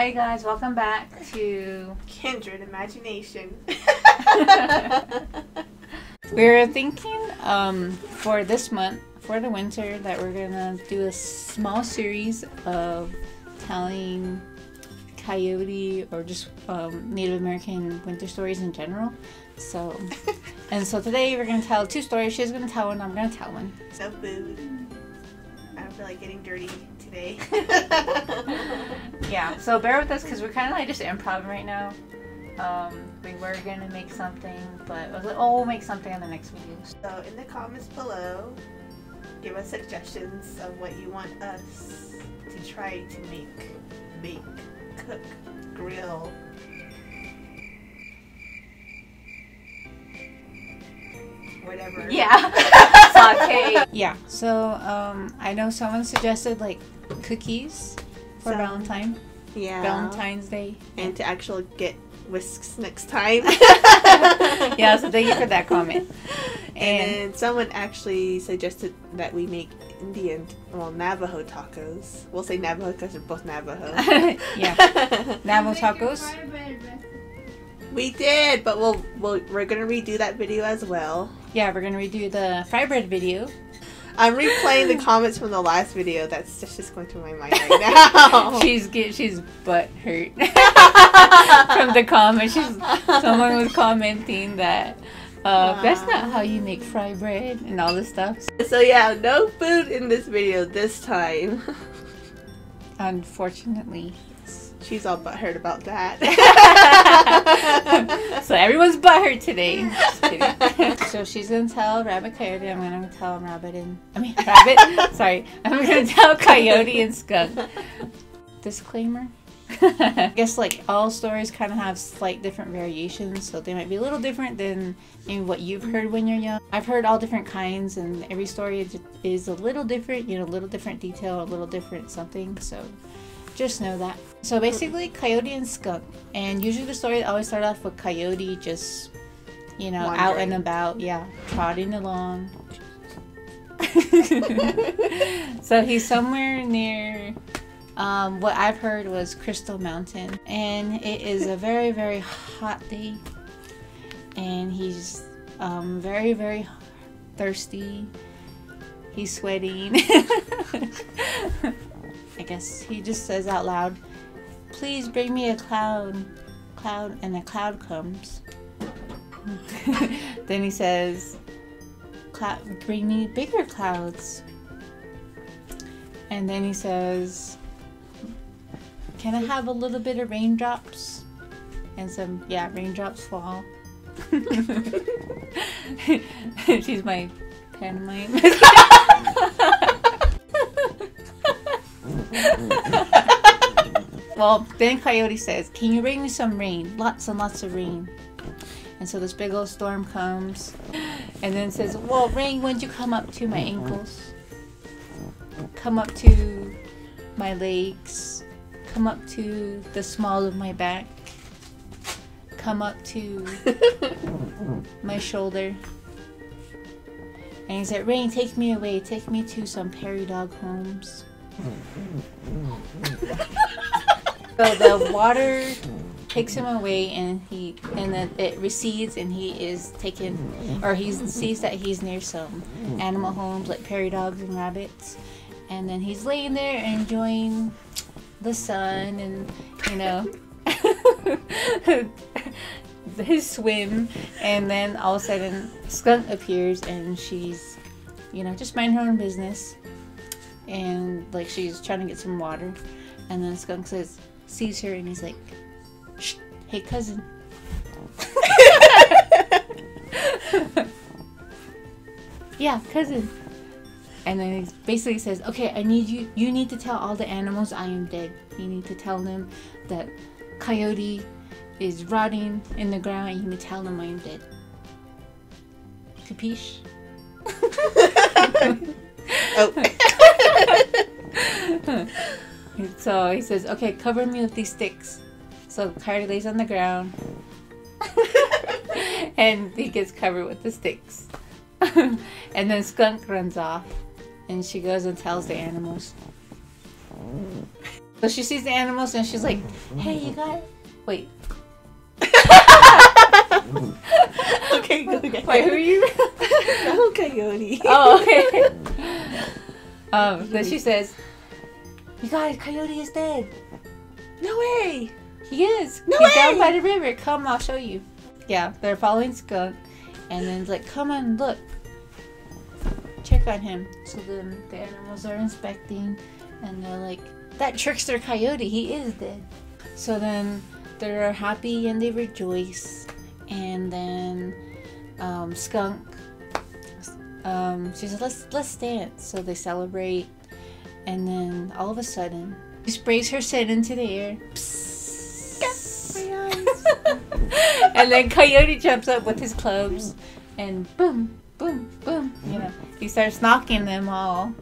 Hi guys, welcome back to Kindred Imagination. We're thinking for this month, for the winter, that we're gonna do a small series of telling coyote or just Native American winter stories in general. So today we're gonna tell two stories. She's gonna tell one, I'm gonna tell one. So food. I don't feel like getting dirty today. Yeah, so bear with us because we're kind of like just improv right now. We were gonna make something, but I was like, oh, we'll make something in the next video. So in the comments below, give us suggestions of what you want us to try to bake, cook, grill. Whatever. Yeah. Saute. Yeah, so I know someone suggested like cookies for Valentine's Day. And to actually get whisks next time. Yeah, so thank you for that comment. And someone actually suggested that we make Navajo tacos. We'll say Navajo because they're both Navajo. Yeah. Navajo tacos. We did, but we're gonna redo that video as well. Yeah, we're gonna redo the fry bread video. I'm replaying the comments from the last video. That's just going through my mind right now. she's butt hurt from the comments. Someone was commenting that that's not how you make fry bread and all this stuff. So yeah, no food in this video this time. Unfortunately. She's all butthurt about that. So everyone's butthurt today. Just kidding. So she's gonna tell Rabbit Coyote. I'm gonna tell Rabbit. Sorry. I'm gonna tell Coyote and Skunk. Disclaimer. I guess like all stories kind of have slight different variations, so they might be a little different than maybe what you've heard when you're young. I've heard all different kinds, and every story is a little different. You know, a little different detail, a little different something. So. Just know that. So basically, Coyote and Skunk. And usually the story always start off with Coyote just, you know, wandering. Out and about. Yeah, trotting along. So he's somewhere near, what I've heard was Crystal Mountain. And it is a very, very hot day. And he's very, very thirsty. He's sweating. I guess he just says out loud, "Please bring me a cloud," and a cloud comes. Then he says, "Bring me bigger clouds." And then he says, "Can I have a little bit of raindrops?" And some, raindrops fall. She's my pantomime. Well, then Coyote says, "Can you bring me some rain? Lots and lots of rain." And so this big old storm comes, and then says, "Well, rain, when'd you come up to my ankles? Come up to my legs. Come up to the small of my back. Come up to my shoulder." And he said, "Rain, take me away. Take me to some prairie dog homes." So the water takes him away, and then it recedes, and he is taken, or he sees that he's near some animal homes like prairie dogs and rabbits, and then he's laying there enjoying the sun and, you know, his swim, and then all of a sudden Skunk appears, and she's, you know, just minding her own business, and like she's trying to get some water, and then Skunk sees her, and he's like, "Shh, hey cousin." Yeah, cousin. And then he basically says, "Okay, you need to tell all the animals I am dead. You need to tell them that Coyote is rotting in the ground, and you need to tell them I am dead. Capiche?" Oh. So he says, "Okay, cover me with these sticks." So Coyote lays on the ground. And he gets covered with the sticks. And then Skunk runs off. And she goes and tells the animals. So she sees the animals and she's like, hey, you guys. Wait. Okay, go again. Wait, who are you? No, Coyote. Oh, okay. Then she says, you guys, Coyote is dead. No way. He is. No He's way. down by the river. Come, I'll show you. Yeah, they're following Skunk. And then it's like, come on, look. Check on him. So then the animals are inspecting. And they're like, that trickster Coyote, he is dead. So then they're happy and they rejoice. And then Skunk, she says, let's dance. So they celebrate. And then all of a sudden, she sprays her scent into the air. And then Coyote jumps up with his clubs. And boom, boom, boom. You know, he starts knocking them all,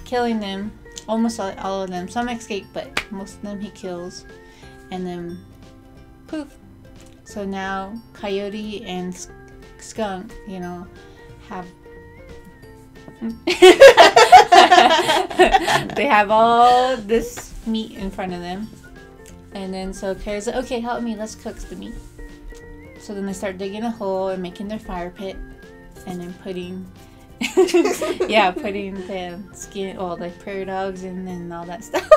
killing them. Almost all of them. Some escape, but most of them he kills. And then poof. So now Coyote and Skunk, you know, have they have all this meat in front of them. And then so Carrie's like, okay, help me, let's cook the meat. So then they start digging a hole and making their fire pit. And then putting yeah, putting the skin, all the prairie dogs and then all that stuff.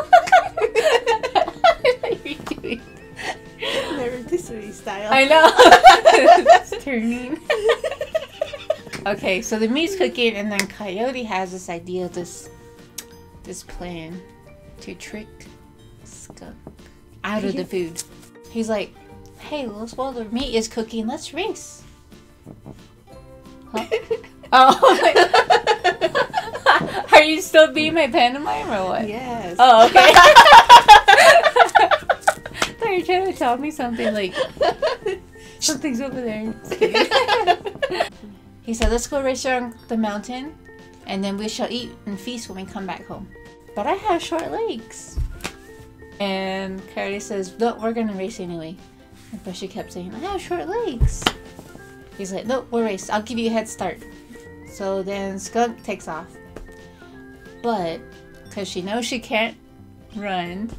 What are you doing? Never Rotisserie style. I know. It's turning. Okay, so the meat's cooking, and then Coyote has this idea, this plan to trick Skunk out of the food. He's like, "Hey, while the meat is cooking, let's race." Huh? Oh, are you still being my pantomime or what? Yes. Oh, okay. I thought you were trying to tell me something like something's over there. He said, let's go race around the mountain and then we shall eat and feast when we come back home. But I have short legs. And Coyote says, no, we're gonna race anyway. But she kept saying, I have short legs. He's like, no, we'll race. I'll give you a head start. So then Skunk takes off. But because she knows she can't run,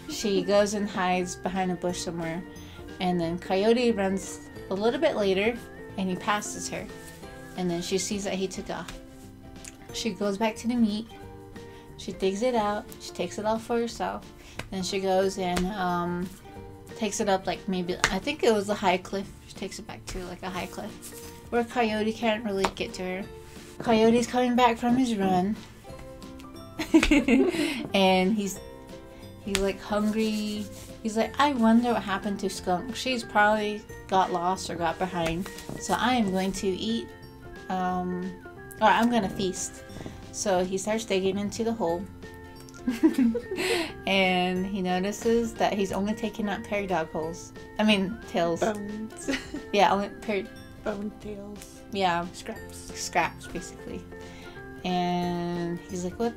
she goes and hides behind a bush somewhere. And then Coyote runs a little bit later and he passes her. And then she sees that he took off. She goes back to the meat. She digs it out. She takes it all for herself. Then she goes and takes it up like maybe, I think it was a high cliff. She takes it back to like a high cliff where Coyote can't really get to her. Coyote's coming back from his run. And he's like hungry. He's like, I wonder what happened to Skunk. She's probably got lost or got behind. So I am going to eat, or I'm going to feast. So he starts digging into the hole. And he notices that he's only taking out prairie dog holes. I mean, tails. Bones. Yeah, only Bone tails. yeah, Scraps. basically. And he's like, what?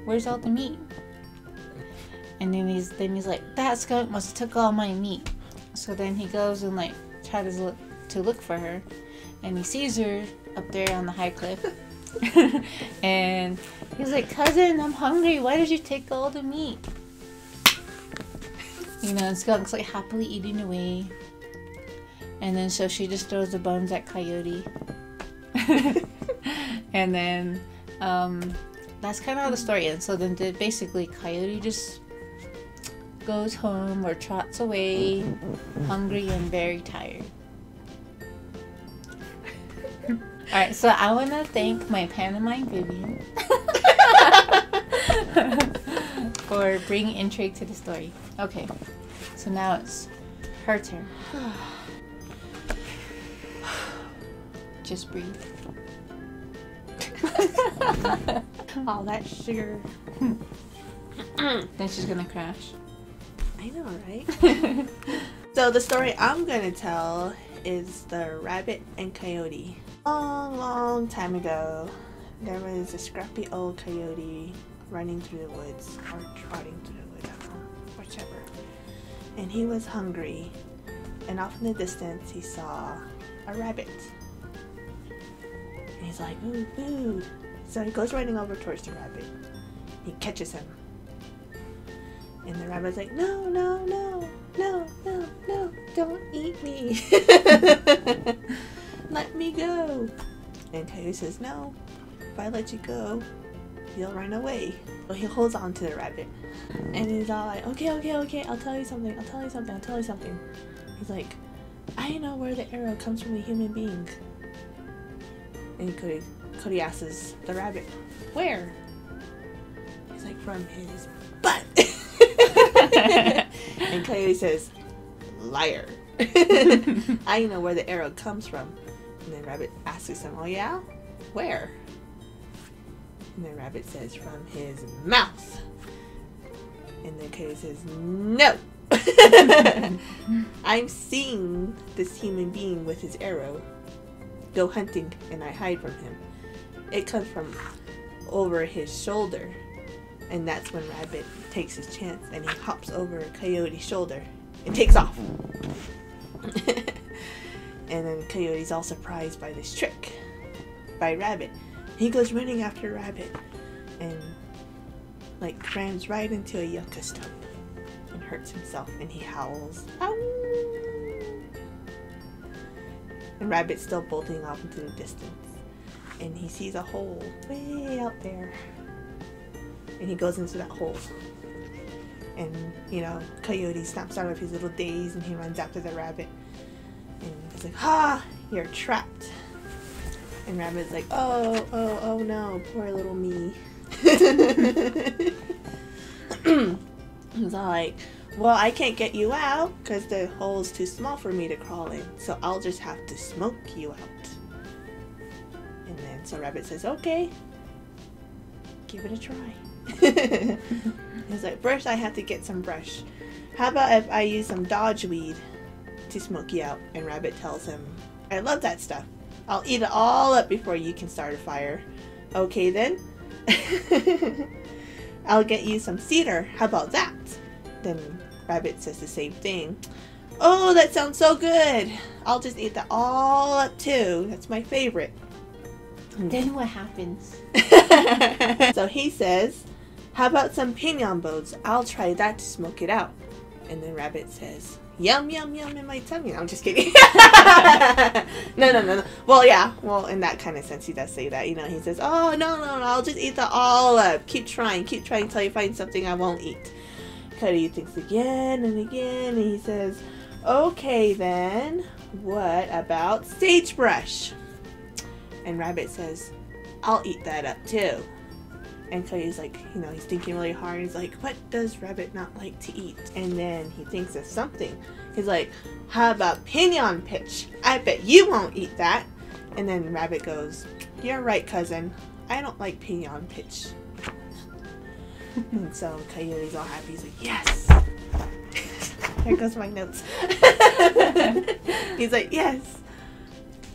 Where's all the meat? And then he's like, that skunk must have took all my meat. So then he goes and like tries to look for her, and he sees her up there on the high cliff. And he's like, cousin, I'm hungry. Why did you take all the meat? You know, and Skunk's like happily eating away. And then so she just throws the bones at Coyote. And then that's kind of how the story ends. So then basically Coyote just goes home or trots away, hungry and very tired. Alright, so I want to thank my pantomime Vivian for bringing intrigue to the story. Okay, so now it's her turn. Just breathe. All that sugar. Then she's gonna crash. I know, right? So the story I'm gonna tell is the Rabbit and Coyote. Long time ago, there was a scrappy old coyote running through the woods, or trotting through the woods, I don't know, whichever. And he was hungry, and off in the distance he saw a rabbit. And he's like, ooh, food. So he goes running over towards the rabbit. He catches him. And the rabbit's like, no, no, no, no, no, no, don't eat me. Let me go. And Coyote says, no, if I let you go, you'll run away. So he holds on to the rabbit. And he's all like, okay, okay, okay, I'll tell you something, I'll tell you something, I'll tell you something. He's like, I know where the arrow comes from a human being. And Cody asks the rabbit, where? He's like, from his butt. And Coyote says, liar. I know where the arrow comes from. And then Rabbit asks him, oh yeah? Where? And then Rabbit says, from his mouth. And then Coyote says, no. I'm seeing this human being with his arrow go hunting, and I hide from him. It comes from over his shoulder. And that's when Rabbit takes his chance and he hops over Coyote's shoulder and takes off. And then Coyote's all surprised by this trick by Rabbit. He goes running after Rabbit and like rams right into a yucca stump and hurts himself, and he howls. Ow! And Rabbit's still bolting off into the distance, and he sees a hole way out there, and he goes into that hole. And you know, Coyote snaps out of his little daze and he runs after the rabbit, and he's like, "Ha! You're trapped." And Rabbit's like, "Oh, oh, oh no, poor little me." He's all like, well, I can't get you out because the hole's too small for me to crawl in, so I'll just have to smoke you out. And then so Rabbit says, okay, give it a try. He's like, first I have to get some brush. How about if I use some dodgeweed to smoke you out? And Rabbit tells him, I love that stuff. I'll eat it all up before you can start a fire. Okay then. I'll get you some cedar. How about that? Then Rabbit says the same thing. Oh, that sounds so good. I'll just eat that all up too. That's my favorite. Then what happens? So he says, how about some pinon bones? I'll try that to smoke it out. And then Rabbit says, yum, yum, yum in my tummy. I'm just kidding. No. Well, yeah. Well, in that kind of sense, he does say that. You know, he says, oh, no. I'll just eat that all up. Keep trying until you find something I won't eat. Cody thinks again and again, and he says, okay then, what about sagebrush? And Rabbit says, I'll eat that up too. And Cody's like, you know, he's thinking really hard. He's like, what does Rabbit not like to eat? And then he thinks of something. He's like, how about pinon pitch? I bet you won't eat that. And then Rabbit goes, you're right, cousin. I don't like pinon pitch. And so Coyote's all happy. He's like, yes. There goes my notes. He's like, yes.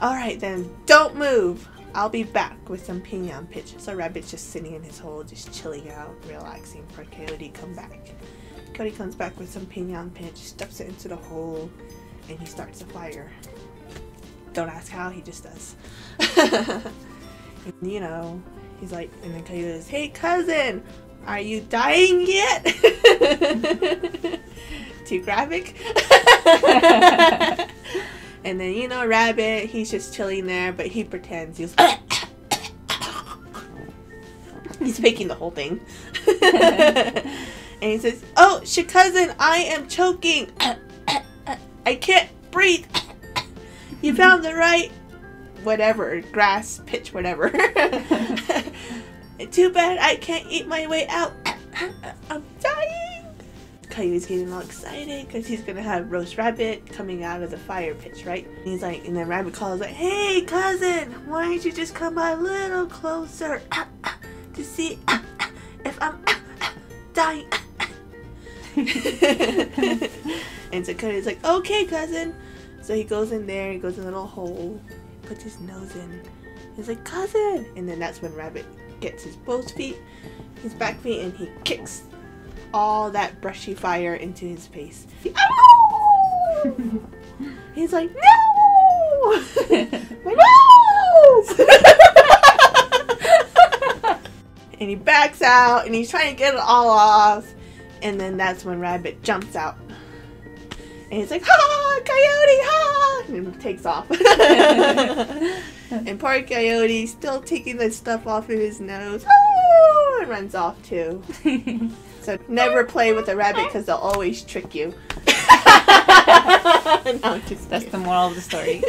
All right then, don't move. I'll be back with some pinon pitch. So Rabbit's just sitting in his hole, just chilling out, relaxing for Coyote to come back. Coyote comes back with some pinon pitch, stuffs it into the hole, and he starts a fire. Don't ask how, he just does. And, you know, he's like, and then Coyote says, hey cousin, are you dying yet? Too graphic? And then, you know, Rabbit, he's just chilling there, but he pretends. He's faking the whole thing. And he says, oh, cousin, I am choking. I can't breathe. You found the right, whatever, grass, pitch, whatever. Too bad I can't eat my way out. I'm dying. Coyote's getting all excited because he's gonna have roast rabbit coming out of the fire pitch, right? And he's like, and then Rabbit calls like, hey cousin, why don't you just come a little closer to see if I'm dying. And so Coyote's like, okay cousin. So he goes in there, he goes in a little hole, puts his nose in. He's like, cousin. And then that's when Rabbit gets his both feet, his back feet, and he kicks all that brushy fire into his face. He's like, no! My nose! And he backs out and he's trying to get it all off. And then that's when Rabbit jumps out. And he's like, ha! Coyote! Ha! And takes off. And poor Coyote still taking the stuff off of his nose. Oh! And runs off too. So never play with a rabbit because they'll always trick you. No, That's the moral of the story.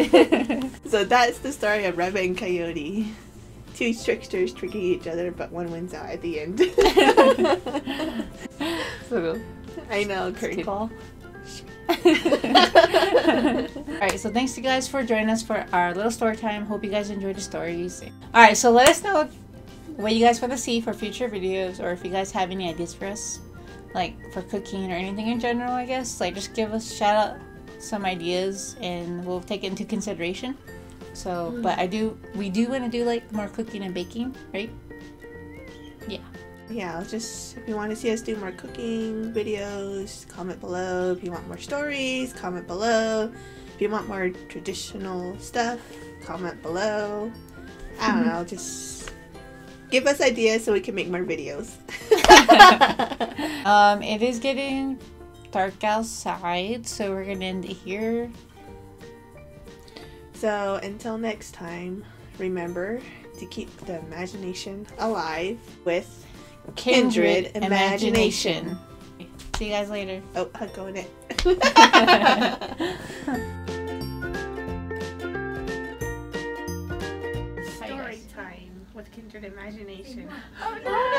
So that's the story of Rabbit and Coyote. Two tricksters tricking each other, but one wins out at the end. So, I know, curtain call. Alright, so thanks you guys for joining us for our little story time. Hope you guys enjoyed the stories. Alright, so let us know what you guys want to see for future videos, or if you guys have any ideas for us, like for cooking or anything in general, I guess. Like, just give us, shout out some ideas and we'll take it into consideration. So, but we do want to do like more cooking and baking, right? Yeah. Yeah, just if you want to see us do more cooking videos, comment below. If you want more stories, comment below. If you want more traditional stuff, comment below. I don't know, just give us ideas so we can make more videos. It is getting dark outside, so we're gonna end it here. So until next time, remember to keep the imagination alive with Kindred Imagination. See you guys later. Oh, I'm going it. Story time with Kindred Imagination. Oh no!